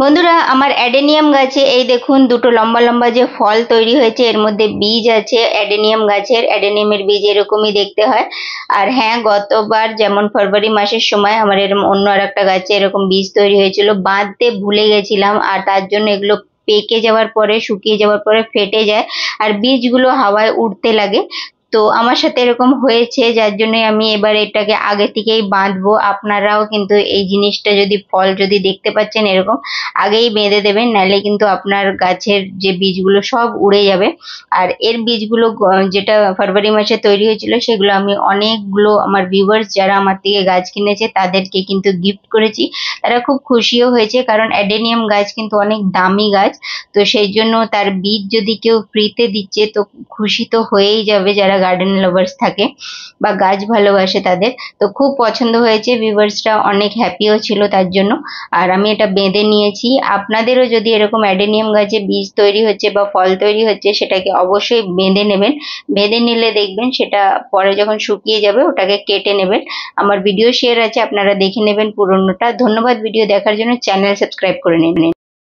বন্ধুরা, আমার অ্যাডেনিয়াম গাছে এই দেখুন দুটো লম্বা লম্বা যে ফল তৈরি হয়েছে, এর মধ্যে বীজ আছে। অ্যাডেনিয়াম গাছের অ্যাডেনিয়ামের বীজ এরকমই দেখতে হয়। আর হ্যাঁ, গতবার যেমন ফেব্রুয়ারি মাসের সময় আমার এরকম অন্য আর একটা গাছে এরকম বীজ তৈরি হয়েছিল, বাঁধতে ভুলে গেছিলাম, আর তার জন্য এগুলো পেকে যাওয়ার পরে, শুকিয়ে যাওয়ার পরে ফেটে যায় আর বীজগুলো হাওয়ায় উড়তে লাগে। তো আমার সাথে এরকম হয়েছে, যার জন্য আমি এবার এটাকে আগে থেকেই বাঁধবো। আপনারাও কিন্তু এই জিনিসটা, যদি ফল যদি দেখতে পাচ্ছেন এরকম, আগেই বেঁধে দেবেন, নাহলে কিন্তু আপনার গাছের যে বীজগুলো সব উড়ে যাবে। আর এর বীজগুলো যেটা ফেব্রুয়ারি মাসে তৈরি হয়েছিল, সেগুলো আমি অনেকগুলো আমার ভিউয়ার্স যারা আমার থেকে গাছ কিনেছে তাদেরকে কিন্তু গিফট করেছি। তারা খুব খুশিও হয়েছে, কারণ অ্যাডেনিয়াম গাছ কিন্তু অনেক দামি গাছ। তো সেই জন্য তার বীজ যদি কেউ ফ্রিতে দিচ্ছে, তো খুশি তো হয়েই যাবে যারা গার্ডেন লাভার্স থাকে বা গাছ ভালোবাসে তাদের। তো খুব পছন্দ হয়েছে, ভিউয়ার্সরা অনেক হ্যাপিও ছিল তার জন্য। আর আমি এটা বেঁধে নিয়েছি। আপনাদেরও যদি এরকম অ্যাডেনিয়াম গাছে বীজ তৈরি হচ্ছে বা ফল তৈরি হচ্ছে, সেটাকে অবশ্যই বেঁধে নেবেন। বেঁধে নিলে দেখবেন সেটা পরে যখন শুকিয়ে যাবে ওটাকে কেটে নেবেন। আমার ভিডিও শেয়ার আছে, আপনারা দেখে নেবেন পুরোনোটা। ধন্যবাদ ভিডিও দেখার জন্য। চ্যানেল সাবস্ক্রাইব করে নেবেন।